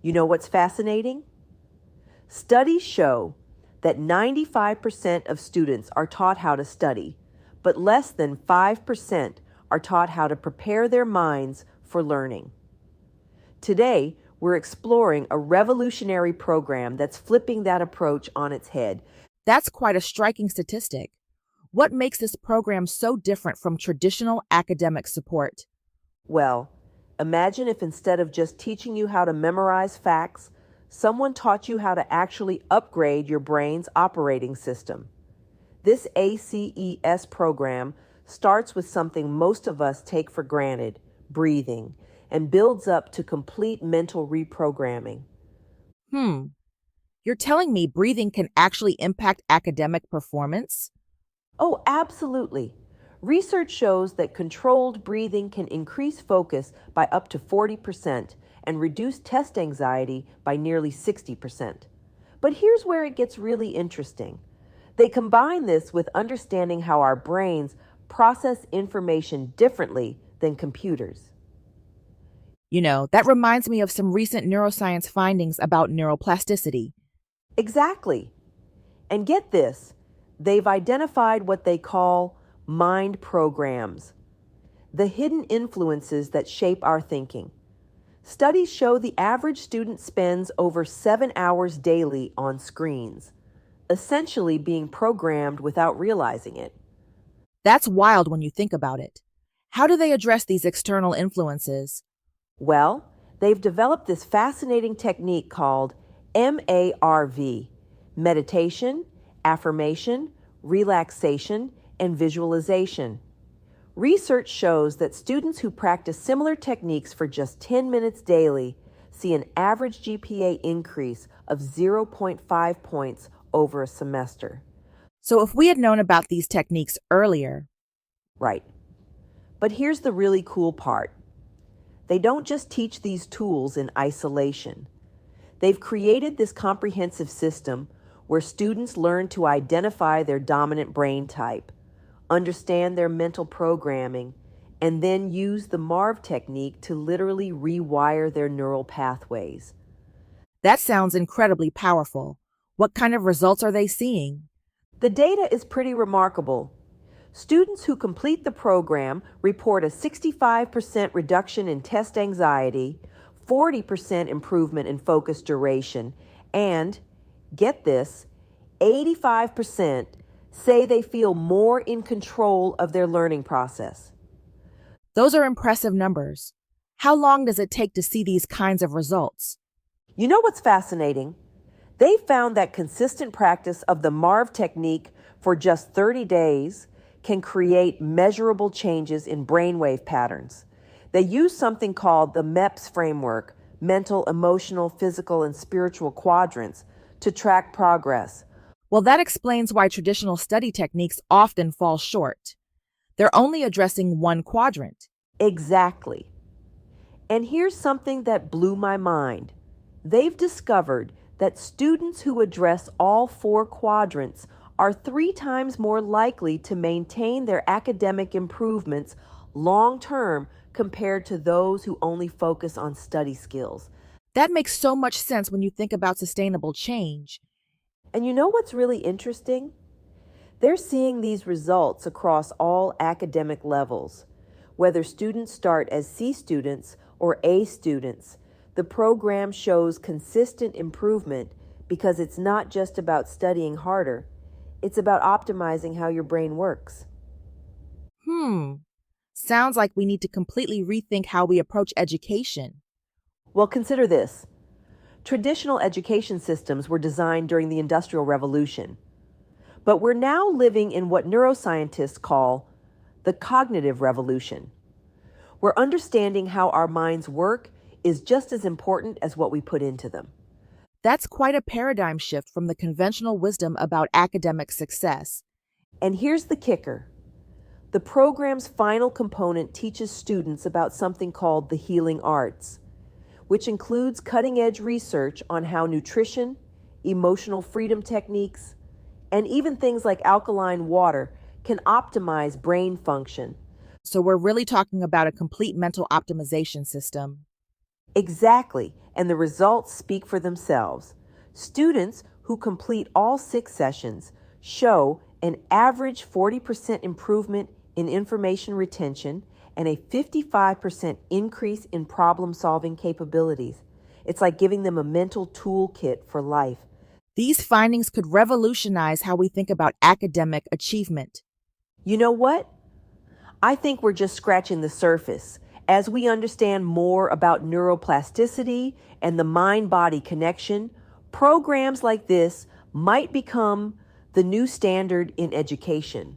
You know what's fascinating? Studies show that 95% of students are taught how to study, but less than 5% are taught how to prepare their minds for learning. Today, we're exploring a revolutionary program that's flipping that approach on its head. That's quite a striking statistic. What makes this program so different from traditional academic support? Well, imagine if instead of just teaching you how to memorize facts, someone taught you how to actually upgrade your brain's operating system. This ACES program starts with something most of us take for granted, breathing, and builds up to complete mental reprogramming. Hmm, you're telling me breathing can actually impact academic performance? Oh, absolutely. Research shows that controlled breathing can increase focus by up to 40% and reduce test anxiety by nearly 60%. But here's where it gets really interesting. They combine this with understanding how our brains process information differently than computers. That reminds me of some recent neuroscience findings about neuroplasticity. Exactly. And get this, they've identified what they call mind programs, the hidden influences that shape our thinking. Studies show the average student spends over 7 hours daily on screens, essentially being programmed without realizing it. That's wild when you think about it. How do they address these external influences? Well, they've developed this fascinating technique called MARV: meditation, affirmation, relaxation, and visualization. Research shows that students who practice similar techniques for just 10 minutes daily see an average GPA increase of zero point 0.5 points over a semester. So, if we had known about these techniques earlier, Right. But here's the really cool part. They don't just teach these tools in isolation. They've created this comprehensive system where students learn to identify their dominant brain type, understand their mental programming, and then use the MARV technique to literally rewire their neural pathways. that sounds incredibly powerful. What kind of results are they seeing? The data is pretty remarkable. Students who complete the program report a 65% reduction in test anxiety, 40% improvement in focus duration, and, get this, 85% say they feel more in control of their learning process. Those are impressive numbers. How long does it take to see these kinds of results? You know what's fascinating? They found that consistent practice of the MARV technique for just 30 days can create measurable changes in brainwave patterns. They use something called the MEPS framework, mental, emotional, physical, and spiritual quadrants, to track progress. Well, that explains why traditional study techniques often fall short. They're only addressing one quadrant. Exactly. And here's something that blew my mind. They've discovered that students who address all four quadrants are 3 times more likely to maintain their academic improvements long term compared to those who only focus on study skills. That makes so much sense when you think about sustainable change. And you know what's really interesting? They're seeing these results across all academic levels. Whether students start as C students or A students, the program shows consistent improvement because it's not just about studying harder, it's about optimizing how your brain works. Hmm, sounds like we need to completely rethink how we approach education. Well, consider this. Traditional education systems were designed during the Industrial Revolution, but we're now living in what neuroscientists call the cognitive revolution, where understanding how our minds work is just as important as what we put into them. That's quite a paradigm shift from the conventional wisdom about academic success. And here's the kicker. The program's final component teaches students about something called the healing arts, which includes cutting-edge research on how nutrition, emotional freedom techniques, and even things like alkaline water can optimize brain function. So we're really talking about a complete mental optimization system. Exactly. and the results speak for themselves. Students who complete all 6 sessions show an average 40% improvement in information retention and a 55% increase in problem-solving capabilities. It's like giving them a mental toolkit for life. These findings could revolutionize how we think about academic achievement. You know what? I think we're just scratching the surface. As we understand more about neuroplasticity and the mind-body connection, programs like this might become the new standard in education.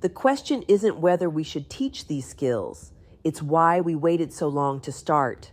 The question isn't whether we should teach these skills, it's why we waited so long to start.